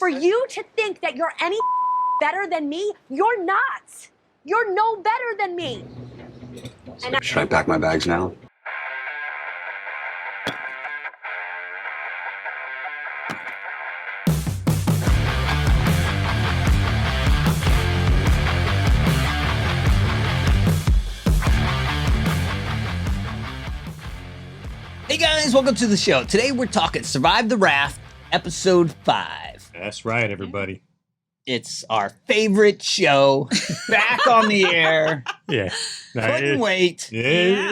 For you to think that you're any better than me, you're not. You're no better than me. Should I pack my bags now? Hey guys, welcome to the show. Today we're talking Survive the Raft, episode 5. That's right, everybody. It's our favorite show, back on the air. Yeah. Couldn't wait. It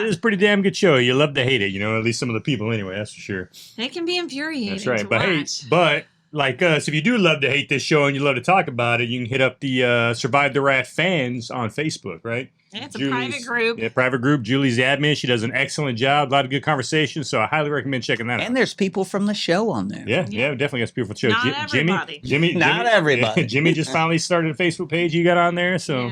is a pretty damn good show. You love to hate it, you know, at least some of the people anyway, that's for sure. It can be infuriating. That's right. To But watch. hey, but like us, if you do love to hate this show and you love to talk about it, you can hit up the Survive the Raft fans on Facebook, right? Yeah, it's a private group. Yeah, private group. Julie's the admin. She does an excellent job. A lot of good conversations, so I highly recommend checking that out. And there's people from the show on there. Yeah, definitely got some beautiful shows. Not everybody. Not everybody. Yeah, Jimmy just finally started a Facebook page you got on there, so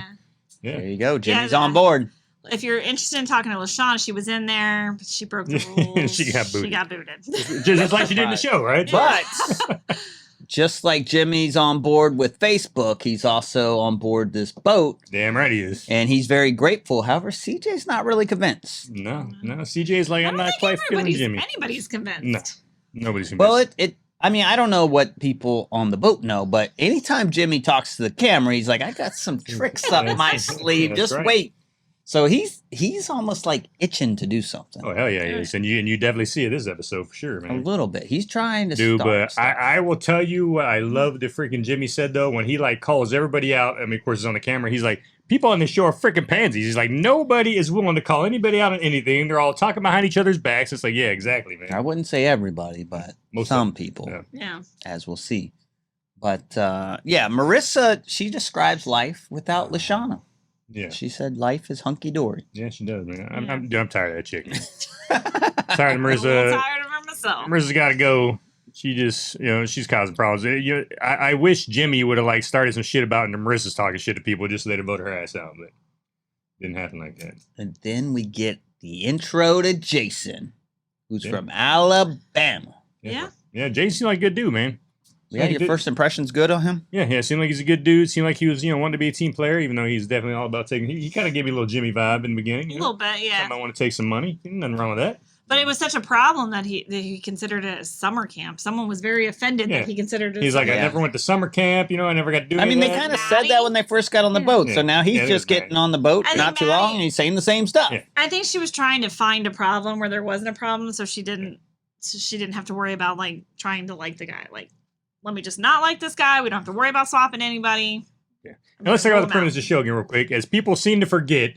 yeah. There you go. Jimmy's on board. If you're interested in talking to Lashanna, she was in there, but she broke the rules. She got booted. Just like she did in the show, right? But just like Jimmy's on board with Facebook, he's also on board this boat. Damn right he is. And he's very grateful. However, CJ's not really convinced. No. CJ's like, I'm not quite feeling Jimmy. Anybody's convinced. No, nobody's convinced. Well, I mean, I don't know what people on the boat know, but anytime Jimmy talks to the camera, he's like, I got some tricks up my sleeve. Just wait. So he's almost like itching to do something. Oh, hell yeah, he is. And you definitely see it this episode for sure, man. A little bit. He's trying to do, start but I will tell you what I love that freaking Jimmy said, though, when he, like, calls everybody out. I mean, of course, it's on the camera. He's like, people on this show are freaking pansies. He's like, nobody is willing to call anybody out on anything. They're all talking behind each other's backs. It's like, yeah, exactly, man. I wouldn't say everybody, but some people, as we'll see. But, yeah, Merissa, she describes life without Lashanna. Yeah. She said life is hunky-dory. Yeah, she does, man. I'm tired of that chick. Tired of Merissa. I'm tired of her myself. Marissa's got to go. She just, she's causing problems. I wish Jimmy would have, like, started some shit about it, and Marissa's talking shit to people just so they'd vote her ass out, but it didn't happen like that. And then we get the intro to Jason, who's from Alabama. Yeah, Jason seemed like a good dude, man. Yeah, your first impression's good on him? Yeah, seemed like he's a good dude. Seemed like he was, wanting to be a team player, even though he's definitely all about taking. He kind of gave me a little Jimmy vibe in the beginning. A little bit, yeah. Somebody want to take some money. Nothing wrong with that. But it was such a problem that he considered it a summer camp. Someone was very offended that he considered it. He's like, I never went to summer camp. I never got to do. I mean, they kind of said that when they first got on the boat. So now he's just getting on the boat, not too long, and he's saying the same stuff. Yeah. I think she was trying to find a problem where there wasn't a problem, so she didn't have to worry about like trying to like the guy. Like, let me just not like this guy. We don't have to worry about swapping anybody. Yeah. Now let's talk about the premise of the show again real quick. As people seem to forget,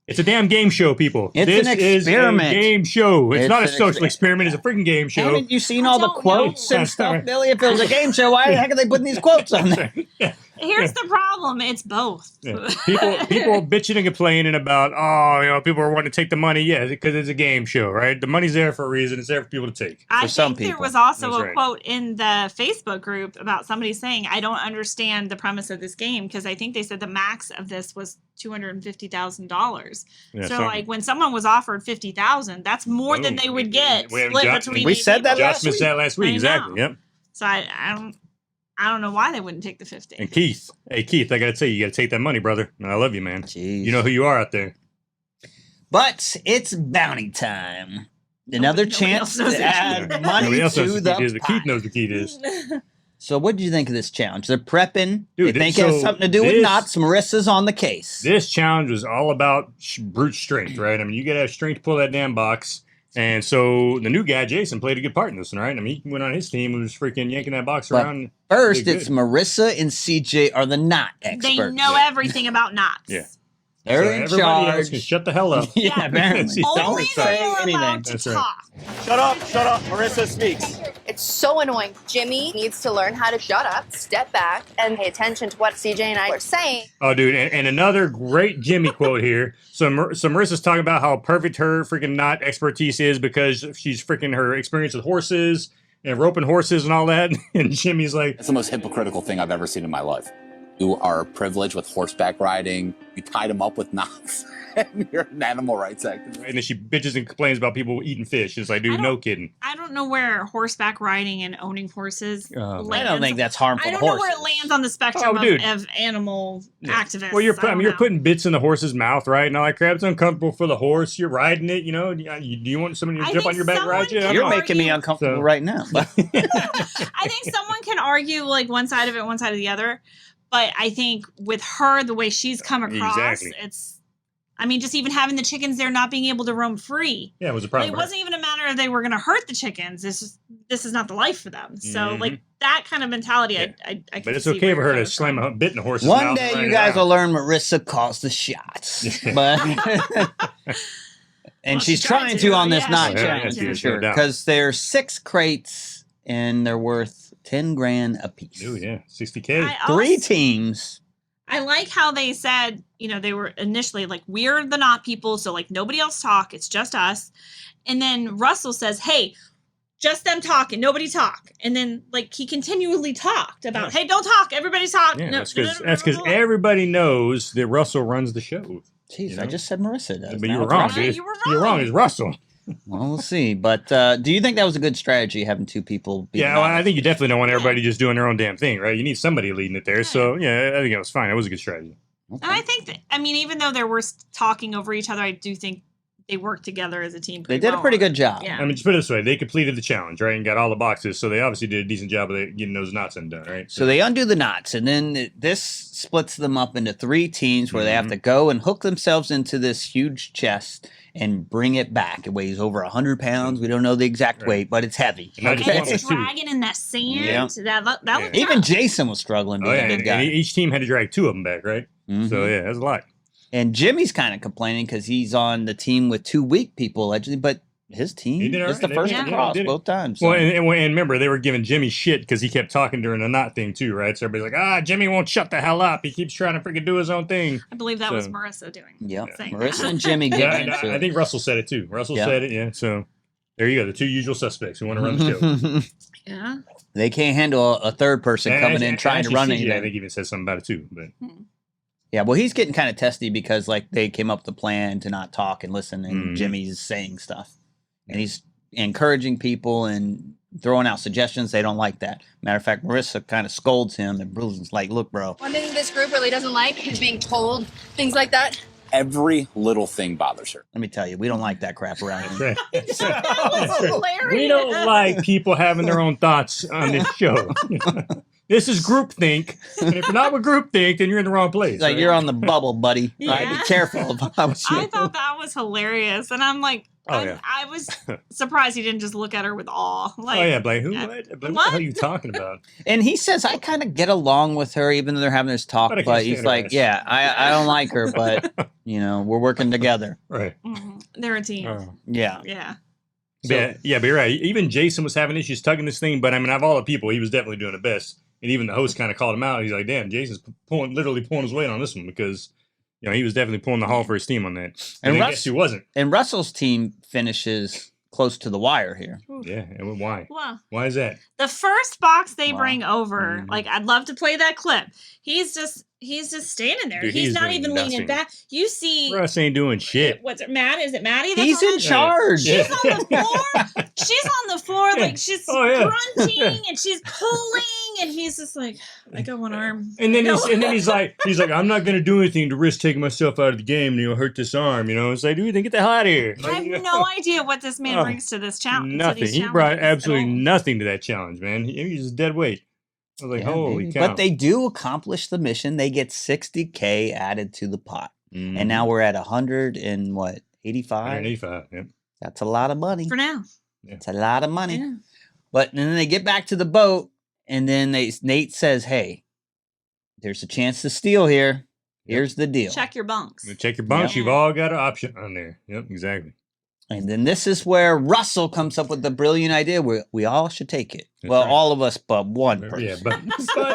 it's a damn game show, people. This is a game show. It's not a social experiment. It's a freaking game show. Haven't you seen all the quotes and stuff, Billy? If it was a game show, why the heck are they putting these quotes on there? Here's the problem. It's both. Yeah. People bitching and complaining about, people are wanting to take the money. Yeah, because it's a game show, right? The money's there for a reason. It's there for people to take. I think there was also a quote in the Facebook group about somebody saying, I don't understand the premise of this game, because I think they said the max of this was $250,000. Yeah, so like when someone was offered $50,000, that's more than they would get split between. We said that last week. That last week, exactly. Yep. So I don't know why they wouldn't take the 50. And Keith, I gotta tell you, you gotta take that money, brother. And I love you, man. Jeez. You know who you are out there. But it's bounty time. Another chance to add money to the pot. Keith knows what Keith is. So what did you think of this challenge? They're prepping. Dude, they think it has something to do with knots. Marissa's on the case. This challenge was all about brute strength, right? I mean, you gotta have strength to pull that damn box. And so the new guy, Jason, played a good part in this one, right? I mean, he went on his team and was freaking yanking that box around. First, it's Merissa and CJ are the knot experts. They know everything about knots. Yeah. They're in everybody charge. Else can shut the hell up. Yeah, apparently. Only say anything. That's right. Shut up, Merissa speaks. It's so annoying. Jimmy needs to learn how to shut up, step back, and pay attention to what CJ and I are saying. Oh, dude, and another great Jimmy quote here. So Marissa's talking about how perfect her freaking knot expertise is because she's freaking her experience with horses and roping horses and all that. And Jimmy's like, it's the most hypocritical thing I've ever seen in my life. You are privileged with horseback riding. You tied him up with knots. And you're an animal rights activist. And then she bitches and complains about people eating fish. It's like, dude, no kidding. I don't know where horseback riding and owning horses lands. I don't think that's harmful I don't to know horses. where it lands on the spectrum of animal activists. Well, you're putting bits in the horse's mouth, right? And all that crap. It's uncomfortable for the horse. You're riding it, you know. Do you want somebody to jump on your back and ride you? You're making me uncomfortable right now. I think someone can argue like one side of it, one side of the other. But I think with her, the way she's come across, it's, I mean, just even having the chickens there not being able to roam free. Yeah, it was a problem. It wasn't even a matter of they were going to hurt the chickens. This is not the life for them. So, like, that kind of mentality, I but it's okay for her to slam a bit in the horse's One mouth. day and you ride guys it will out. learn Merissa calls the shots. But and she's trying to on this knot challenge for sure. Because there's 6 crates and they're worth 10 grand a piece. Oh, yeah. 60K. 3 teams. I like how they said, you know, they were initially like, we're the knot people, so like nobody else talk, it's just us. And then Russell says, hey, just them talking, nobody talk. And then like he continually talked about, hey, don't talk, everybody talk. Yeah, no, that's because everybody knows that Russell runs the show. Jeez, I just said Merissa does. But you were wrong, dude. You're wrong. It's Russell. Well, we'll see. But do you think that was a good strategy, having 2 people? Yeah, well, I think you definitely don't want everybody just doing their own damn thing, right? You need somebody leading it there. So, yeah, I think it was fine. It was a good strategy. And I think that, I mean, even though they were talking over each other, I do think they worked together as a team. They did a pretty good job. Yeah. I mean, just put it this way. They completed the challenge, right? And got all the boxes. So they obviously did a decent job of getting those knots undone, right? So they undo the knots, and then this splits them up into 3 teams where they have to go and hook themselves into this huge chest and bring it back. It weighs over 100 pounds. We don't know the exact weight, but it's heavy. And it's dragging in that sand. Yeah. That looked Even tough. Jason was struggling being a big guy. And each team had to drag 2 of them back, right? So, yeah, that's a lot. And Jimmy's kind of complaining because he's on the team with 2 weak people, allegedly, but his team is the first to cross both times. So. Well, and remember, they were giving Jimmy shit because he kept talking during the knot thing, too, right? So everybody's like, Jimmy won't shut the hell up. He keeps trying to freaking do his own thing. I believe that was Merissa doing. Yep. saying Marissa that. and Jimmy getting into I it. think Russell said it, too. Russell said it, yeah. So there you go. The 2 usual suspects who want to run the show. Yeah. They can't handle a third person coming in trying to run anything. I think he even said something about it, too. But yeah, well, he's getting kind of testy because like they came up with a plan to not talk and listen, and Jimmy's saying stuff. And he's encouraging people and throwing out suggestions. They don't like that. Matter of fact, Merissa kind of scolds him, and Bruce's like, look, bro. One thing this group really doesn't like is being told things like that. Every little thing bothers her. Let me tell you, we don't like that crap around here. That was hilarious. we don't like people having their own thoughts on this show. This is groupthink, and if you're not with groupthink, then you're in the wrong place. It's like, you're on the bubble, buddy. Yeah. Right? Be careful if I was you. I thought that was hilarious. And I'm like, I was surprised he didn't just look at her with awe. Like, Blake, what the hell are you talking about? And he says, I kind of get along with her, even though they're having this talk. But he's like, yeah, I don't like her, but, you know, we're working together. Right. They're a team. Yeah. Yeah. But you're right. Even Jason was having issues tugging this thing, but I mean, of all the people, he was definitely doing the best. And even the host kind of called him out. He's like, damn, Jason's literally pulling his weight on this one because, you know, he was definitely pulling the haul for his team on that. And I guess he wasn't. And Russell's team finishes close to the wire here. Yeah, and why? Well, why is that? The first box they bring over, like, I'd love to play that clip. He's just standing there. Dude, he's not doing even leaning nothing. back. You see, Russ ain't doing shit. what's it, Matt? Is it Maddie? That's He's on in that? charge. She's on the floor. She's on the floor, like she's grunting and she's pulling, and he's just like, I got one arm. And then he's like, I'm not gonna do anything to risk taking myself out of the game and you'll hurt this arm. You know, it's like, dude, then get the hell out of here. I have no idea what this man brings to this challenge. Nothing. He brought absolutely nothing to that challenge, man. He's just dead weight. I was like, holy cow. But they do accomplish the mission. They get 60K added to the pot. And now we're at 100 and what, 85? 185, yeah. That's a lot of money. For now. It's a lot of money. Yeah. But then they get back to the boat, and then Nate says, hey, there's a chance to steal here. Here's the deal. Check your bunks. Check your bunks. You've all got an option on there. Yep, exactly. And then this is where Russell comes up with the brilliant idea where we all should take it. That's well, right. all of us but one person. Yeah, but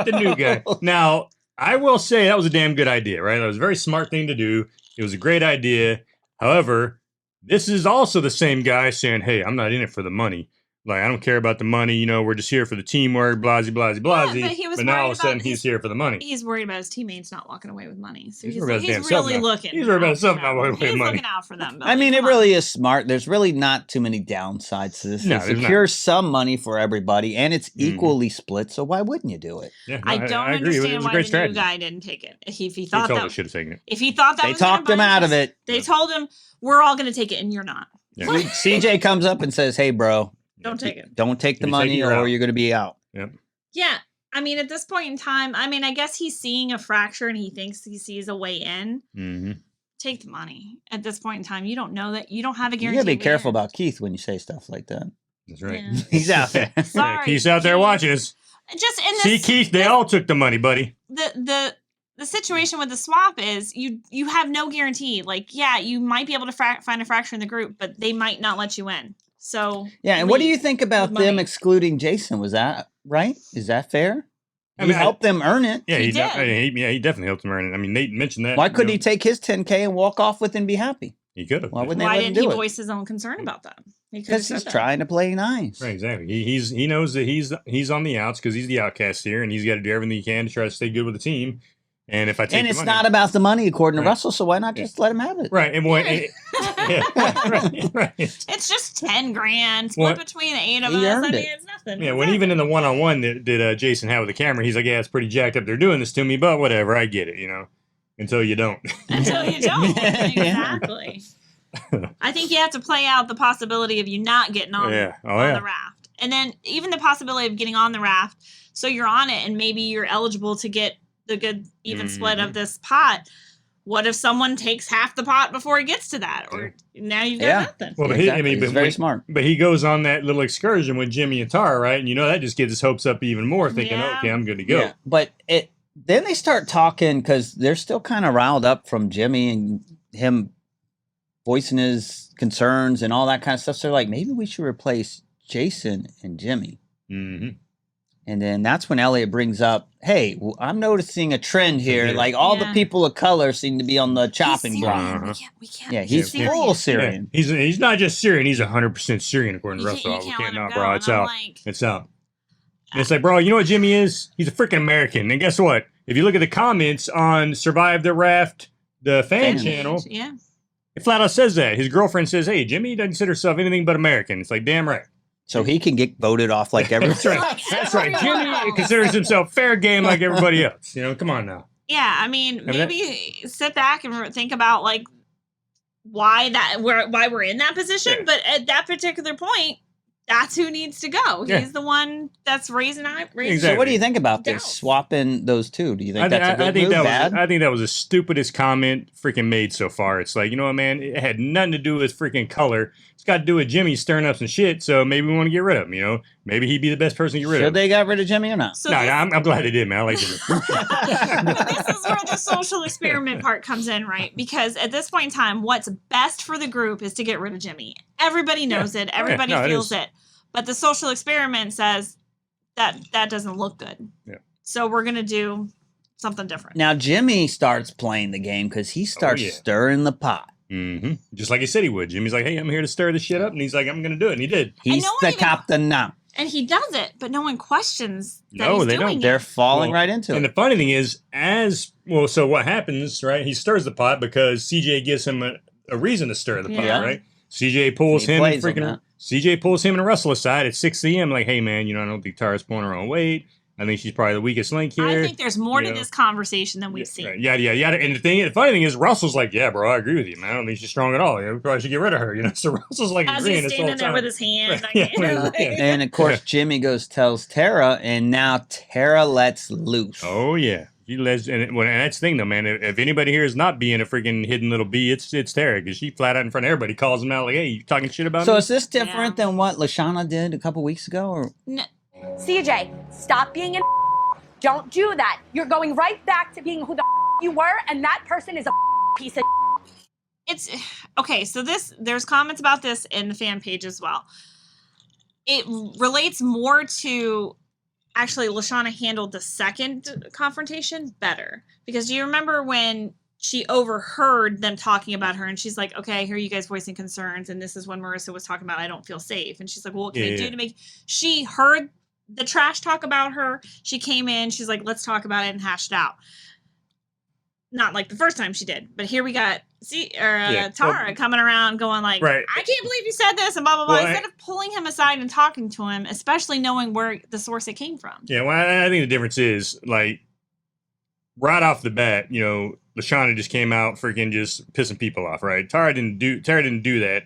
the new guy. Now, I will say that was a damn good idea, right? That was a very smart thing to do. It was a great idea. However, this is also the same guy saying, hey, I'm not in it for the money. Like, I don't care about the money. You know, we're just here for the teamwork, blasey, blasey, blasey. but he was But now all worried of a sudden about he's here for the money. He's worried about his teammates not walking away with money. So he's worried about his damn self really now. looking. He's worried about out himself for not them. walking away with He's money. looking out for them. But I mean, it come on. really is smart. There's really not too many downsides to this. No, It there's not. secures some money for everybody, and it's equally split. So why wouldn't you do it? Yeah, I don't agree. It understand was a why great the strategy. new guy didn't take it. If he He thought totally that, should have taken it. if he thought that They was gonna talked him buy out of interest, it. They told him we're all going to take it, and you're not. Yeah. CJ comes up and says, "Hey, bro, Don't take it. don't take the If you take it, money, you're or out." you're going to be out." Yep. Yeah, I mean, at this point in time, I mean, I guess he's seeing a fracture and he thinks he sees a way in. Mm-hmm. Take the money. At this point in time, you don't know that. You don't have a You guarantee. got to be way careful in. about Keith when you say stuff like that. That's right. Yeah. He's out there. Sorry, Keith's out there Keith. watching us. Just in See, this, Keith, they all took the money, buddy. the situation with the swap is you have no guarantee. Like, yeah, you might be able to find a fracture in the group, but they might not let you in. So Yeah, and what do leave you think about with them money. excluding Jason? Was that right? Is that fair? I He mean, helped them earn it. Yeah, He he did. he definitely helped him earn it. I mean, Nate mentioned that. Why couldn't you he know, take his 10K and walk off with it and be happy? He could have. Why wouldn't they Why let him didn't he do it? voice his own concern about that? He could have Because said he's that. trying to play nice. Right, exactly. He knows that he's on the outs because he's the outcast here, and he's got to do everything he can to try to stay good with the team. And if I take And the it's money, not about the money, according to Right. Russell, so why not just let him have it? right, and what? Yeah, right. It's just 10 grand What? split between the 8 of He us. I earned mean, it. it's nothing. Yeah, It's when even nothing. in the one-on-one that Jason had with the camera, he's like, "Yeah, it's pretty jacked up. They're doing this to me, but whatever, I get it, you know." Until you don't. Until you don't. Yeah. Exactly. I think you have to play out the possibility of you not getting on, Yeah. Oh, on yeah. the raft. And then even the possibility of getting on the raft, so you're on it and maybe you're eligible to get the good even split Mm-hmm. of this pot. What if someone takes half the pot before he gets to that? Or now you've got Yeah. nothing. Well, but Exactly. He's very when- smart. But he goes on that little excursion with Jimmy and Tara, right? And you know that just gets his hopes up even more, thinking, Yeah. "Okay, I'm good to go." Yeah, but then they start talking because they're still kind of riled up from Jimmy and him voicing his concerns and all that kind of stuff. So they're like, maybe we should replace Jason and Jimmy. Mm-hmm. And then that's when Elliot brings up, hey, I'm noticing a trend here. Yeah. Like all the Yeah. people of color seem to be on the chopping He's block. Syrian. Uh-huh. We can't. Yeah, he's Yeah. full Syrian. He's not just Syrian; he's 100% Syrian, according to You Russell. can't We let can't him not, go. bro. And It's I'm out. like, It's out. And it's like, bro, you know what Jimmy is? He's a freaking American. And guess what? If you look at the comments on Survive the Raft, the fan channel, yeah. it flat out says that. His girlfriend says, "Hey, Jimmy doesn't consider himself anything but American." It's like, damn right. So he can get voted off like everyone. That's right. That's right. Jimmy considers himself fair game like everybody else. You know, come on now. Yeah, I mean, I mean, maybe sit back and think about like why we're in that position. Yeah. But at that particular point, that's who needs to go. Yeah. He's the one that's raising. Exactly. So what do you think about this? Doubts. Swapping those two? Do you think that's a good think move? that Bad? was I think that was the stupidest comment freaking made so far. It's like, you know what, man? It had nothing to do with freaking color. It's got to do with Jimmy stirring up some shit. So maybe we want to get rid of him. You know, maybe he'd be the best person to get rid Should of. they got rid of Jimmy or not? So No, this, I'm glad they did, man. I like Jimmy. but this is where the social experiment part comes in, right? Because at this point in time, what's best for the group is to get rid of Jimmy. Everybody knows it. Everybody No, it feels is. it. But the social experiment says that doesn't look good. Yeah. So we're gonna do something different. Now Jimmy starts playing the game because he starts yeah. stirring the pot. Mm-hmm. Just like he said he would. Jimmy's like, "Hey, I'm here to stir the shit up," and he's like, "I'm gonna do it," and he did. He's no one the even- captain now. And he does it, but no one questions that No, he's they doing don't. it. They're falling Well, right into And it. the funny thing is, so what happens, right? He stirs the pot because CJ gives him a reason to stir the pot, Yeah. right? CJ pulls He him and plays on freaking that. CJ pulls him and Russell aside at 6 a.m. Like, "Hey, man, you know, I don't think Tara's pulling her own weight. I think she's probably the weakest link here." I think there's more to Yeah. this conversation than we've seen. Right. Yada, yada, yada. And the funny thing is, Russell's like, "Yeah, bro, I agree with you, man. I don't think she's strong at all. You know, we probably should get rid of her." You know, so Russell's like As agreeing he's this whole standing there time. with his hand. Yeah, you know, like- And of course, Jimmy goes tells Tara, and now Tara lets loose. Oh yeah, he lets, and that's the thing though, man. If anybody here is not being a freaking hidden little bee, it's Tara, because she flat out in front of everybody calls him out like, "Hey, you talking shit about So me?" is this different than what Lashanna did a couple weeks ago? Or CJ, stop being an Don't do that. You're going right back to being who the you were, and that person is a piece of It's okay. So there's comments about this in the fan page as well. It relates more to actually Lashanna handled the second confrontation better, because do you remember when she overheard them talking about her, and she's like, okay, here are you guys voicing concerns, and this is when Merissa was talking about I don't feel safe. And she's like, well, what can I do to make... She heard the trash talk about her. She came in, she's like, let's talk about it and hash it out. Not like the first time she did, but here we got Tara coming around going like, I can't believe you said this and blah, blah, blah. Instead of pulling him aside and talking to him, especially knowing where the source it came from. Yeah, well, I think the difference is, like, right off the bat, you know, Lashanna just came out freaking just pissing people off, right? Tara didn't do that,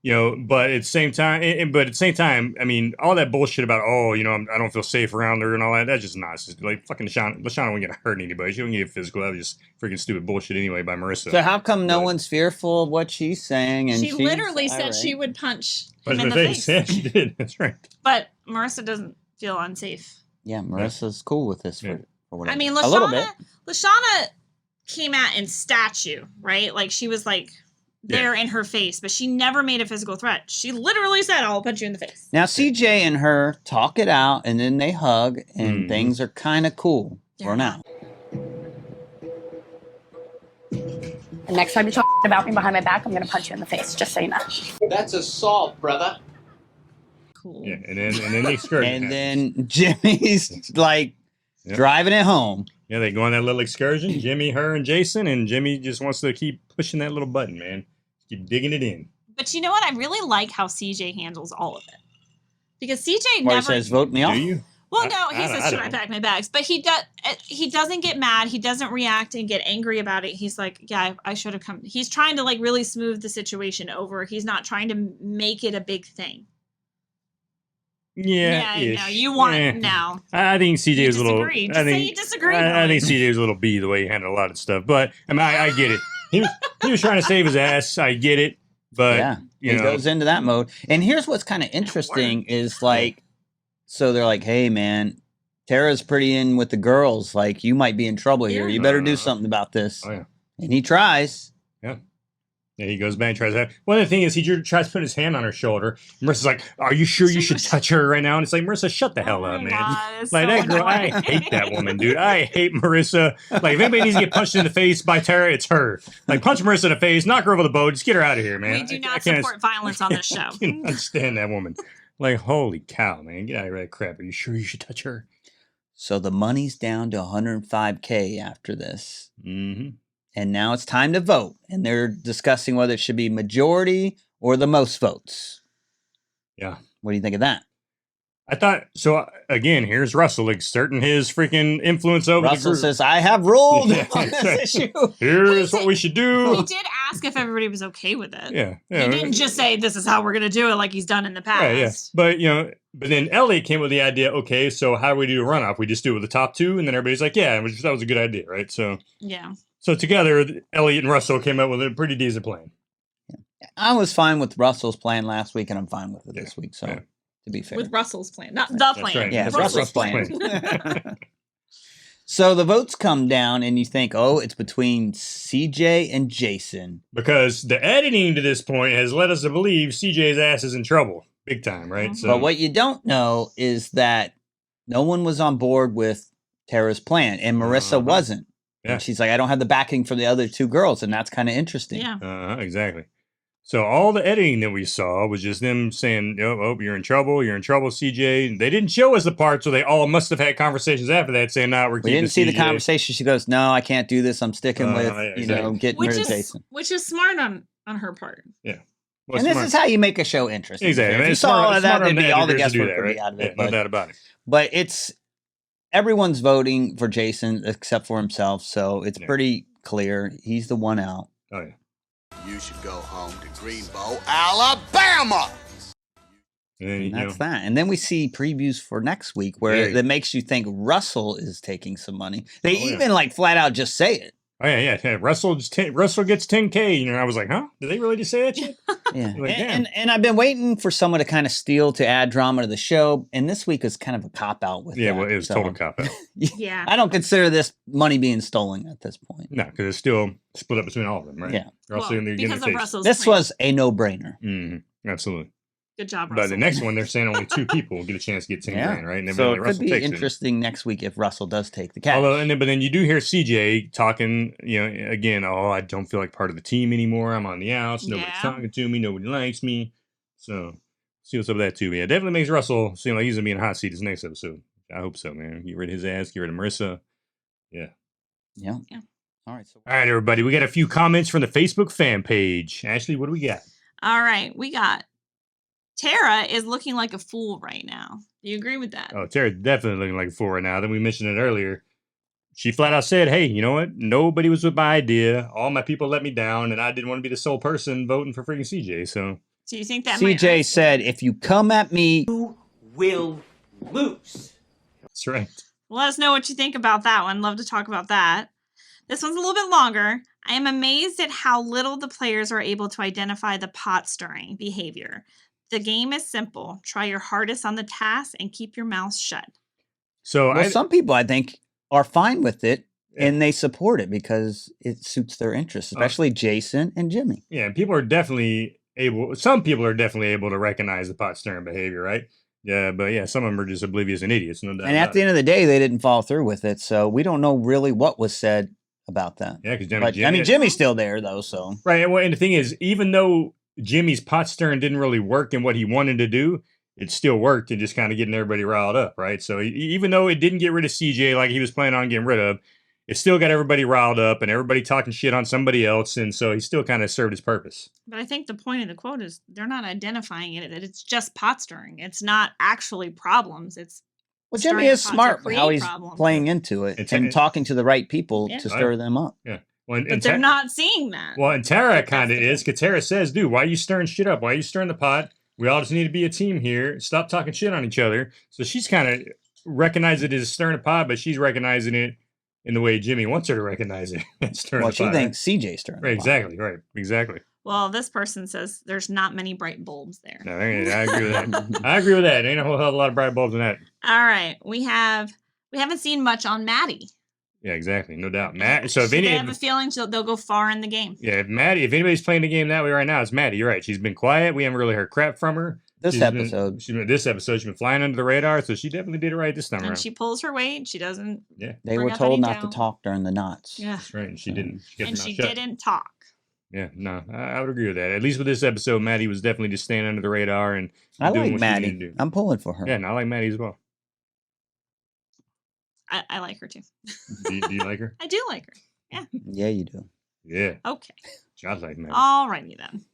you know, but at the same time, I mean, all that bullshit about, oh, you know, I don't feel safe around her and all that, that's just nonsense. Like, fucking Lashanna wasn't gonna hurt anybody. She wouldn't get physical. That was just freaking stupid bullshit anyway by Merissa. So how come no one's fearful of what she's saying? And she literally said she would punch him in the face. Yeah, she did. That's right. But Merissa doesn't feel unsafe. Yeah, Marissa's cool with this for whatever. I mean, a little bit. Lashanna came at in statue, right? Like, she was like there in her face, but she never made a physical threat. She literally said, I'll punch you in the face. Now, CJ and her talk it out, and then they hug, and things are kind of cool for now. And next time you talk about me behind my back, I'm going to punch you in the face, just so you know. That's assault, brother. Cool. Yeah, and then the excursion and then Jimmy's like driving it home. Yeah, they go on that little excursion, Jimmy, her, and Jason, and Jimmy just wants to keep pushing that little button, man. Keep digging it in. But you know what? I really like how CJ handles all of it. Because CJ Or never... says, vote me off. Do you? Well, no, he says, should I pack my bags? But he doesn't get mad. He doesn't react and get angry about it. He's like, yeah, I should have come. He's trying to, like, really smooth the situation over. He's not trying to make it a big thing. Yeah, no, you want now. I think CJ was a little. Just say you disagree. I think CJ was a little B the way he handled a lot of stuff, but I mean, I get it. He was trying to save his ass. I get it, but he goes into that mode. And here's what's kind of interesting is like, so they're like, hey man, Tara's pretty in with the girls. Like, you might be in trouble here. You better do something about this. Oh yeah, and he tries. Yeah, he goes back and tries that. One of the things is he tries to put his hand on her shoulder. Marissa's like, are you sure you should touch her right now? And it's like, Merissa, shut the hell up, man. God, like, that girl, I hate that woman, dude. I hate Merissa. Like, if anybody needs to get punched in the face by Tara, it's her. Like, punch Merissa in the face, knock her over the boat, just get her out of here, man. We do not support violence on this show. I can't understand that woman. Like, holy cow, man. Get out of that crap. Are you sure you should touch her? So the money's down to $105K after this. Mm-hmm. And now it's time to vote. And they're discussing whether it should be majority or the most votes. Yeah. What do you think of that? I thought, so again, here's Russell exerting his freaking influence over the Russell group. says, I have ruled on this issue. Here's what we should do. He did ask if everybody was okay with it. Yeah. He didn't just say, this is how we're going to do it like he's done in the past. Yeah. But, you know, but then Elliot came with the idea, okay, so how do we do a runoff? We just do it with the top two? And then everybody's like, yeah, that was a good idea, right? So together, Elliot and Russell came up with a pretty decent plan. Yeah. I was fine with Russell's plan last week, and I'm fine with it this week. So, to be fair. With Russell's plan, not the plan. Right. Yeah, Russell's plan. So the votes come down, and you think, oh, it's between CJ and Jason. Because the editing to this point has led us to believe CJ's ass is in trouble. Big time, right? So, but what you don't know is that no one was on board with Tara's plan, and Merissa wasn't. Yeah. And she's like, I don't have the backing for the other two girls, and that's kind of interesting. Yeah. Exactly. So all the editing that we saw was just them saying, oh, you're in trouble, CJ. And they didn't show us the part, so they all must have had conversations after that saying, we're keeping We didn't see CJ. the conversation. She goes, no, I can't do this. I'm sticking with, getting rid of Jason. Which is smart on her part. Yeah. And this is how you make a show interesting. Exactly. If you saw all of that, there'd be all the guesswork would be out of it. No doubt about it. But everyone's voting for Jason except for himself, so it's pretty clear. He's the one out. Oh, yeah. You should go home to Greenbow, Alabama. And that's that. And then we see previews for next week where that makes you think Russell is taking some money. They even like flat out just say it. Oh yeah. Russell gets $10K. I was like, huh? Did they really just say that shit? Yeah. Like, and I've been waiting for someone to kind of steal to add drama to the show, and this week is kind of a cop out with. Yeah, well, it was total cop out. Yeah. I don't consider this money being stolen at this point. No, because it's still split up between all of them, right? Yeah. Russell because of Russell's This plan. was a no-brainer. Mm-hmm. Absolutely. Good job, But Russell. the next one, they're saying only 2 people will get a chance to get 10 grand, right? And So evidently it could Russell be takes interesting next week if Russell does take the cash. Although, but then you do hear CJ talking, again, I don't feel like part of the team anymore. I'm on the outs. Nobody's talking to me. Nobody likes me. So, see what's up with that, too. Yeah, definitely makes Russell seem like he's going to be in a hot seat this next episode. I hope so, man. Get rid of his ass. Get rid of Merissa. Yeah. Yeah. All right, everybody. We got a few comments from the Facebook fan page. Ashley, what do we got? All right, we got Tara is looking like a fool right now. Do you agree with that? Oh, Tara's definitely looking like a 4 right now. Then we mentioned it earlier. She flat out said, hey, you know what? Nobody was with my idea. All my people let me down, and I didn't want to be the sole person voting for freaking CJ. So you think that CJ said, if you come at me, You will lose. that's right. Let us know what you think about that one. Love to talk about that. This one's a little bit longer. I am amazed at how little the players are able to identify the pot stirring behavior. The game is simple. Try your hardest on the task and keep your mouth shut. So some people, I think, are fine with it, and they support it because it suits their interests, especially Jason and Jimmy. Yeah, people are definitely able. Some people are definitely able to recognize the pot stirring behavior, right? Yeah, but yeah, some of them are just oblivious and idiots. No doubt. And at the end of the day, they didn't follow through with it, so we don't know really what was said about that. Yeah, because Jimmy's still there though, so right. Well, and the thing is, even though Jimmy's pot stirring didn't really work in what he wanted to do, it still worked in just kind of getting everybody riled up, right? So even though it didn't get rid of CJ like he was planning on getting rid of, it still got everybody riled up and everybody talking shit on somebody else, and so he still kind of served his purpose. But I think the point of the quote is they're not identifying it, that it's just pot stirring. It's not actually problems. It's Jimmy is smart how he's playing into it and talking to the right people to stir them up. Yeah. Well, but they're not seeing that. Well, and Tara kind of is, because Tara says, dude, why are you stirring shit up? Why are you stirring the pot? We all just need to be a team here. Stop talking shit on each other. So she's kind of recognized it as stirring the pot, but she's recognizing it in the way Jimmy wants her to recognize it. She thinks CJ's stirring right, exactly, right, exactly. Well, this person says there's not many bright bulbs there. No, I agree with that. I agree with that. Ain't a whole hell of a lot of bright bulbs in that. All right. We haven't seen much on Maddie. Yeah, exactly. No doubt. Matt. So if I have a feeling they'll go far in the game. Yeah, if anybody's playing the game that way right now, it's Maddie. You're right. She's been quiet. We haven't really heard crap from her. This episode, she's been flying under the radar, so she definitely did it right this time around. And she pulls her weight. She doesn't. Yeah. They were told not to talk during the knots. Yeah. That's right. And she didn't. She didn't talk. Yeah, no, I would agree with that. At least with this episode, Maddie was definitely just staying under the radar and I doing like what Maddie. she needed to do. I'm pulling for her. Yeah, and I like Maddie as well. I like her too. Do you like her? I do like her. Yeah. Yeah, you do. Yeah. Okay. Josh like Maddie. Alrighty then.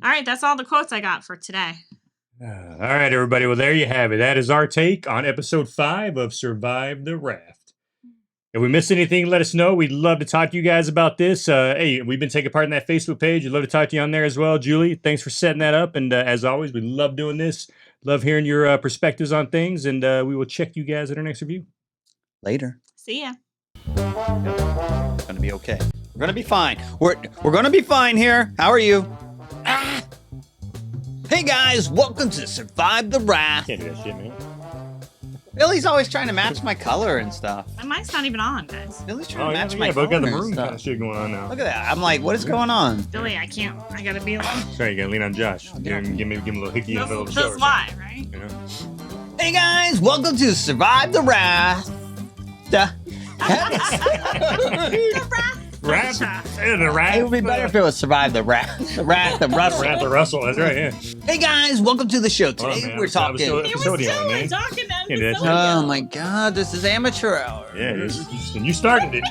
All right, that's all the quotes I got for today. All right, everybody. Well, there you have it. That is our take on episode 5 of Survive the Raft. If we missed anything, let us know. We'd love to talk to you guys about this. Hey, we've been taking part in that Facebook page. We'd love to talk to you on there as well. Julie, thanks for setting that up. And as always, we love doing this. Love hearing your perspectives on things. And we will check you guys at our next review. Later. See ya. Gonna be okay. We're gonna be fine. We're gonna be fine here. How are you? Ah. Hey guys, welcome to Survive the Raft. Can't do that shit, man. Billy's always trying to match my color and stuff. My mic's not even on, guys. Billy's trying to match my but color we got the and maroon stuff. kind of shit going on now. Look at that. I'm like, what is going on? Billy, I can't. I gotta be alone. Sorry, you gotta lean on Josh. Give him a little hickey in the middle of the show. That's why, right? You know? Hey guys, welcome to Survive the Raft. Raft? The Raft? It would be better if it was Survive the Raft. The Raft, the Russell. Raft, the Russell. That's right, yeah. Hey guys, welcome to the show. Today we're talking. Talking Oh my god, this is amateur hour. Yeah, and you started it.